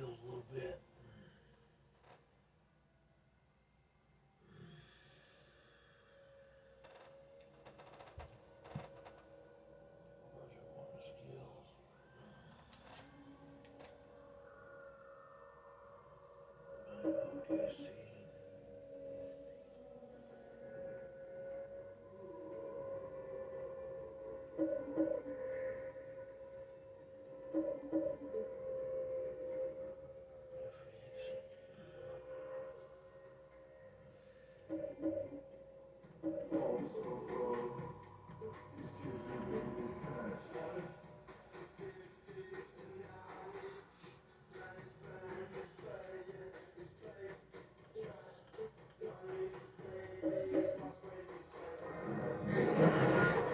skills a little bit. Okay, see.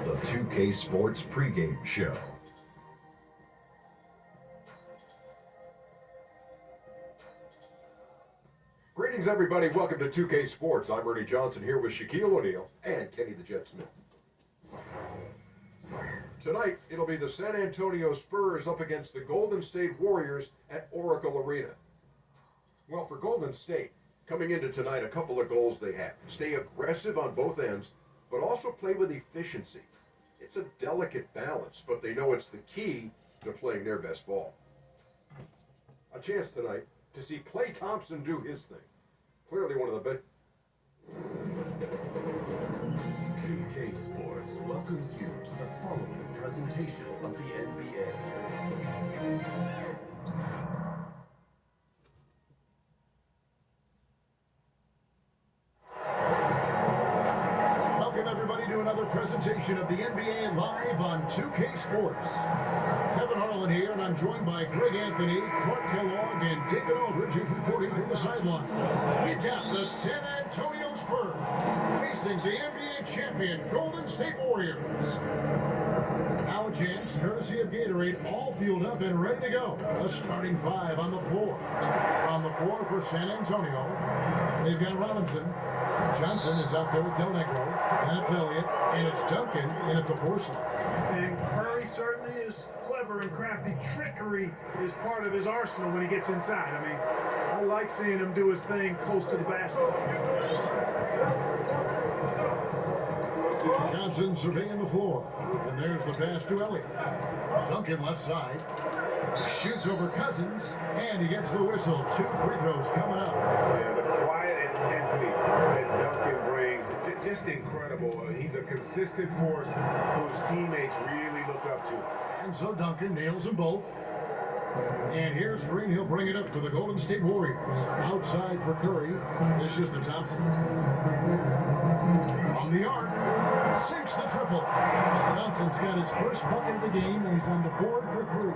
The 2K Sports pregame show. Greetings, everybody. Welcome to 2K Sports. I'm Ernie Johnson here with Shaquille O'Neal and Kenny the Jet Smith. Tonight, it'll be the San Antonio Spurs up against the Golden State Warriors at Oracle Arena. Well, for Golden State, coming into tonight, a couple of goals they have. Stay aggressive on both ends, but also play with efficiency. It's a delicate balance, but they know it's the key to playing their best ball. A chance tonight to see Klay Thompson do his thing. Clearly one of the best. 2K Sports welcomes you to the following presentation of the NBA. Welcome everybody to another presentation of the NBA live on 2K Sports. Kevin Harlan here, and I'm joined by Greg Anthony, Clark Kellogg, and David Aldridge, who's reporting from the sideline. We've got the San Antonio Spurs facing the NBA champion Golden State Warriors. Now a chance, courtesy of Gatorade, all fueled up and ready to go. The starting five on the floor. On the floor for San Antonio, they've got Robinson. Johnson is out there with Del Negro. That's Elliott. And it's Duncan in at the four slot. And Curry certainly is clever and crafty. Trickery is part of his arsenal when he gets inside. I mean, I like seeing him do his thing close to the basket. Johnson surveying the floor. And there's the pass to Elliott. Duncan left side. Shoots over Cousins. And he gets the whistle. 2 free throws coming up. Yeah, the quiet intensity that Duncan brings, just incredible. He's a consistent force whose teammates really look up to. And so Duncan nails them both. And here's Green. He'll bring it up for the Golden State Warriors. Outside for Curry. This is to Thompson. From the arc. Sinks the triple. Thompson's got his first bucket of the game, and he's on the board for 3.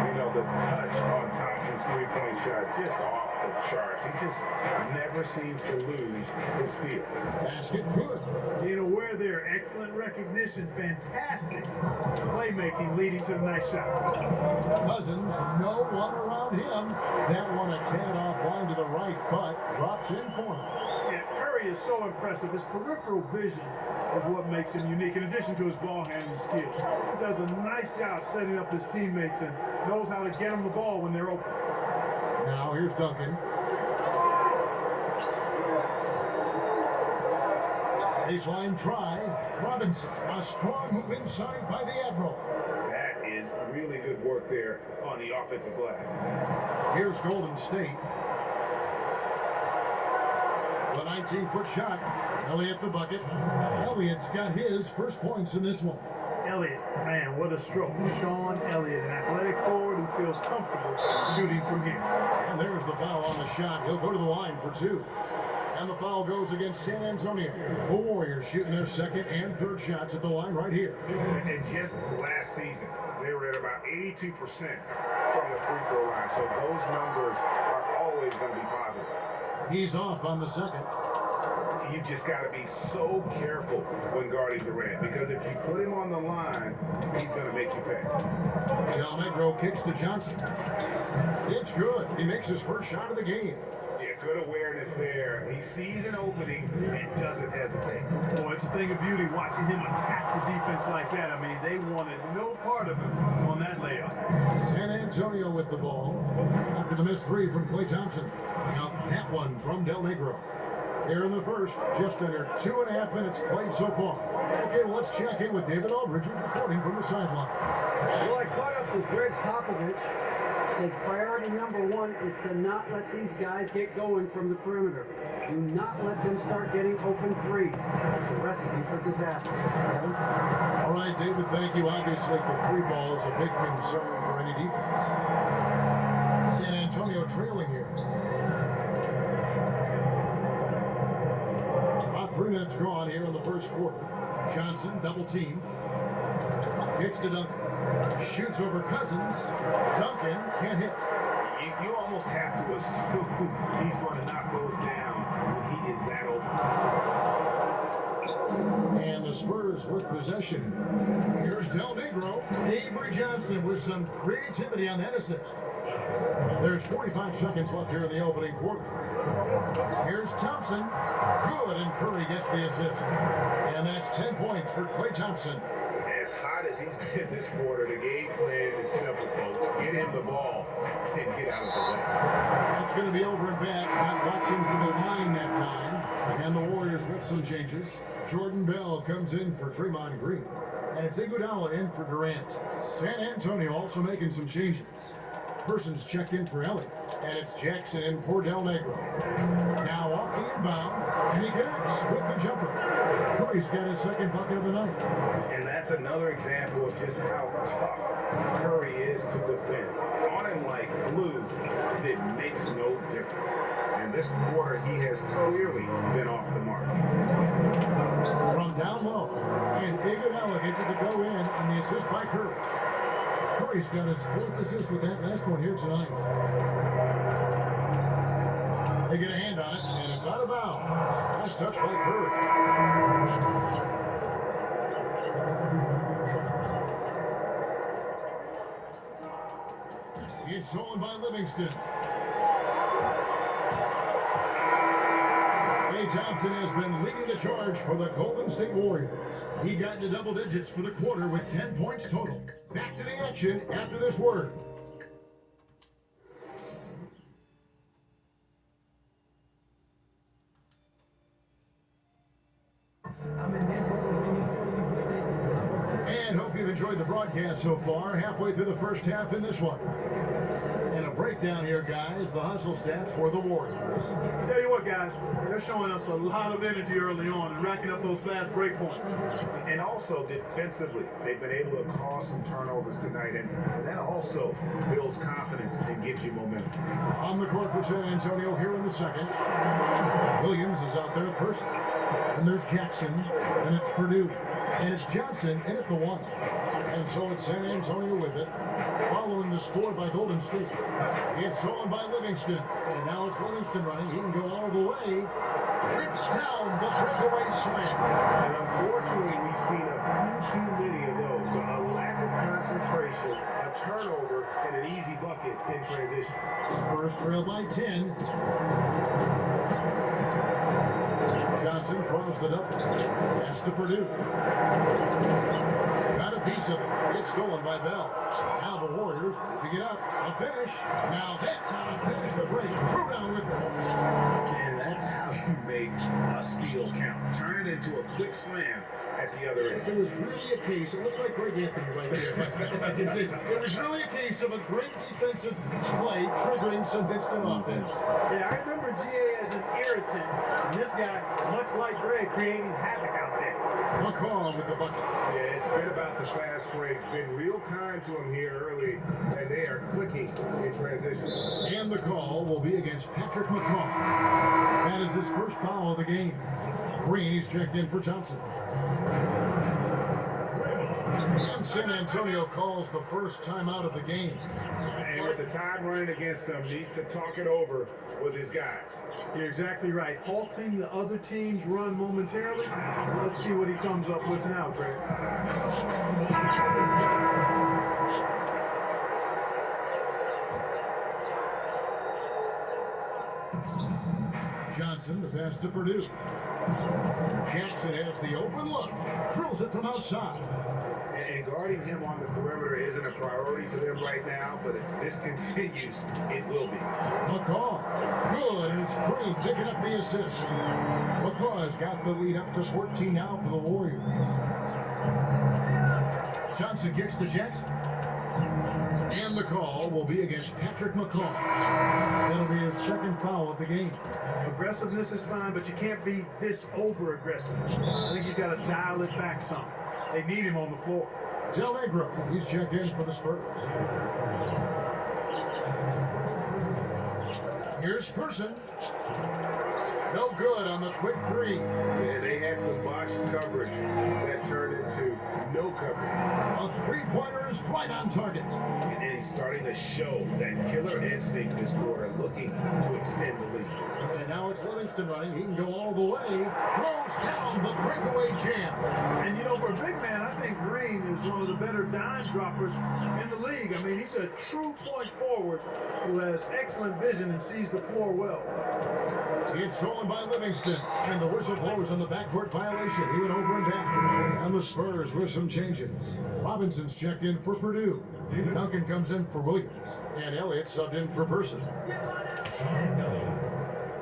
You know, the touch on Thompson's three-point shot, just off the charts. He just never seems to lose his feel. Basket good. Being aware there, excellent recognition, fantastic playmaking leading to the nice shot. Cousins, no one around him. That one a tad offline to the right, but drops in for him. Yeah, Curry is so impressive. His peripheral vision is what makes him unique, in addition to his ball handling skills. He does a nice job setting up his teammates and knows how to get them the ball when they're open. Now here's Duncan. Baseline try. Robinson. A strong move inside by the Admiral. That is really good work there on the offensive glass. Here's Golden State. The 19-foot shot. Elliott the bucket. Elliott's got his first points in this one. Elliott, man, what a stroke. Sean Elliott, an athletic forward who feels comfortable shooting from here. And there's the foul on the shot. He'll go to the line for 2. And the foul goes against San Antonio. The Warriors shooting their second and third shots at the line right here. And just last season, they were at about 82% from the free throw line. So those numbers are always going to be positive. He's off on the second. You just got to be so careful when guarding Durant, because if you put him on the line, he's going to make you pay. Del Negro kicks to Johnson. It's good. He makes his first shot of the game. Yeah, good awareness there. He sees an opening and doesn't hesitate. Boy, it's a thing of beauty watching him attack the defense like that. I mean, they wanted no part of him on that layup. San Antonio with the ball after the missed three from Klay Thompson. Now that one from Del Negro. Here in the first, just under 2.5 minutes played so far. Okay, well, let's check in with David Aldridge, who's reporting from the sideline. Well, I caught up with Greg Popovich. Said priority number one is to not let these guys get going from the perimeter. Do not let them start getting open threes. It's a recipe for disaster. Kevin? All right, David, thank you. Obviously, the three ball is a big concern for any defense. San Antonio trailing here. About 3 minutes gone here in the first quarter. Johnson, double team. Kicks to Duncan. Shoots over Cousins. Duncan can't hit. You almost have to assume he's going to knock those down when he is that open. And the Spurs with possession. Here's Del Negro. Avery Johnson with some creativity on that assist. There's 45 seconds left here in the opening quarter. Here's Thompson. Good, and Curry gets the assist. And that's 10 points for Klay Thompson. As hot as he's been this quarter, the game plan is simple, folks. Get him the ball and get out of the way. It's going to be over and back. Not watching for the line that time. And the Warriors with some changes. Jordan Bell comes in for Draymond Green. And it's Iguodala in for Durant. San Antonio also making some changes. Persons checked in for Elliott. And it's Jackson in for Del Negro. Now off the inbound. And he connects with the jumper. Curry's got his second bucket of the night. And that's another example of just how tough Curry is to defend. On him like glue, it makes no difference. And this quarter, he has clearly been off the mark. From down low. And Iguodala gets it to go in. And the assist by Curry. Curry's got his fourth assist with that last one here tonight. They get a hand on it, and it's out of bounds. Nice touch by Curry. It's stolen by Livingston. Klay Thompson has been leading the charge for the Golden State Warriors. He got into double digits for the quarter with 10 points total. Back to the action after this word. And hope you've enjoyed the broadcast so far. Halfway through the first half in this one. And a breakdown here, guys. The hustle stats for the Warriors. I tell you what, guys, they're showing us a lot of energy early on and racking up those fast break points. And also defensively, they've been able to cause some turnovers tonight. And that also builds confidence and gives you momentum. On the court for San Antonio here in the second. Williams is out there at person. And there's Jackson. And it's Purdue. And it's Johnson in at the one. And so it's San Antonio with it. Following the score by Golden State. It's stolen by Livingston. And now it's Livingston running. He can go all the way. Rips down the breakaway slam. And unfortunately, we've seen a few too many of those. A lack of concentration, a turnover, and an easy bucket in transition. Spurs trail by 10. Johnson draws the double. Pass to Purdue. Got a piece of it. It's stolen by Bell. Now the Warriors pick it up. A finish. Now that's how to finish the break. Throw down with it. And that's how you make a steal count. Turn it into a quick slam at the other end. It was really a case, it looked like Greg Anthony right there, if I can say so. It was really a case of a great defensive play triggering some instant offense. Yeah, I remember GA as an irritant, and this guy, much like Greg, creating havoc out there. McCall with the bucket. Yeah, it's been about the fast break. Been real kind to him here early, and they are clicking in transition. And the call will be against Patrick McCall. That is his first foul of the game. Green is checked in for Thompson. And San Antonio calls the first time out of the game. And with the tide running against them, needs to talk it over with his guys. You're exactly right. Halting the other team's run momentarily. Let's see what he comes up with now, Greg. Johnson, the pass to Purdue. Jackson has the open look. Drills it from outside. And guarding him on the perimeter isn't a priority for them right now, but if this continues, it will be. McCaw. Good, and it's Green picking up the assist. McCaw has got the lead up to 14 now for the Warriors. Johnson kicks to Jackson. And the call will be against Patrick McCaw. That'll be his second foul of the game. Aggressiveness is fine, but you can't be this over-aggressive. I think he's got to dial it back some. They need him on the floor. Del Negro, he's checked in for the Spurs. Here's Person. No good on the quick three. Yeah, they had some botched coverage that turned into no coverage. A three-pointer is right on target. And he's starting to show that killer instinct this quarter, looking to extend the lead. And now it's Livingston running. He can go all the way. Throws down the breakaway jam. And you know, for a big man, I think Green is one of the better dime droppers in the league. I mean, he's a true point forward who has excellent vision and sees the floor well. It's stolen by Livingston, and the whistle blows on the backcourt violation, even over and back. And the Spurs with some changes. Robinson's checked in for Purdue. Duncan comes in for Williams, and Elliott subbed in for Person.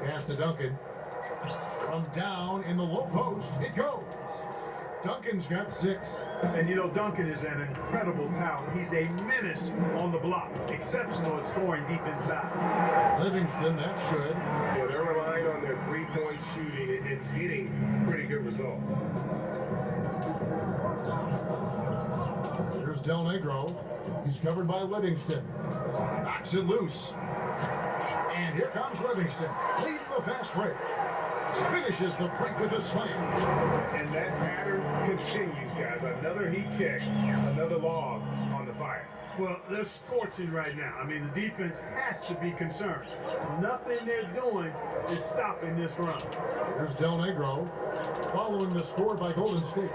Pass to Duncan. From down in the low post, it goes. Duncan's got 6. And you know, Duncan is an incredible talent. He's a menace on the block. Exceptional at scoring deep inside. Livingston, that's good. Yeah, they're relying on their three-point shooting and getting pretty good results. Here's Del Negro. He's covered by Livingston. Knocks it loose. And here comes Livingston, leading the fast break. Finishes the break with a slam. And that pattern continues, guys. Another heat check, another log on the fire. Well, they're scorching right now. I mean, the defense has to be concerned. Nothing they're doing is stopping this run. Here's Del Negro, following the score by Golden State.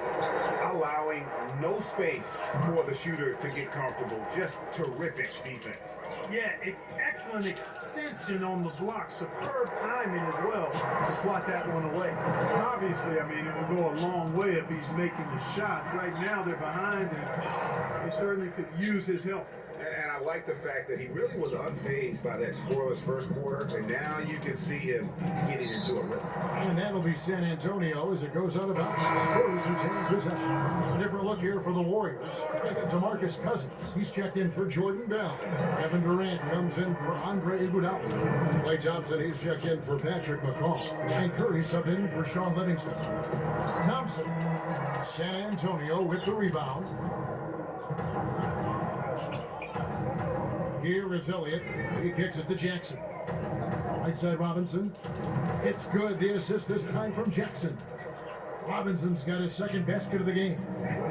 Allowing no space for the shooter to get comfortable. Just terrific defense. Yeah, excellent extension on the block. Superb timing as well to slot that one away. Obviously, I mean, it would go a long way if he's making the shots. Right now, they're behind, and they certainly could use his help. And I like the fact that he really was unfazed by that scoreless first quarter, and now you can see him getting into a rhythm. And that'll be San Antonio as it goes out of bounds. Spurs retain possession. A different look here for the Warriors. It's DeMarcus Cousins. He's checked in for Jordan Bell. Kevin Durant comes in for Andre Iguodala. Klay Thompson, he's checked in for Patrick McCaw. And Curry subbed in for Sean Livingston. Thompson, San Antonio with the rebound. Here is Elliott. He kicks it to Jackson. Right side Robinson. It's good. The assist this time from Jackson. Robinson's got his second basket of the game.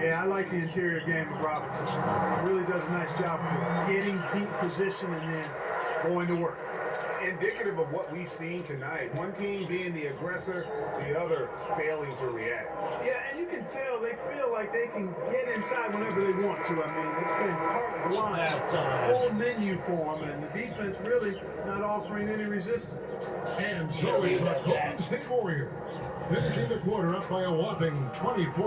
Yeah, I like the interior game of Robinson. Really does a nice job of getting deep position and then going to work. Indicative of what we've seen tonight. One team being the aggressor, the other failing to react. Yeah, and you can tell they feel like they can get inside whenever they want to. I mean, it's been carte blanche, full menu for them, and the defense really not offering any resistance. And so it's the Golden State Warriors finishing the quarter up by a whopping 24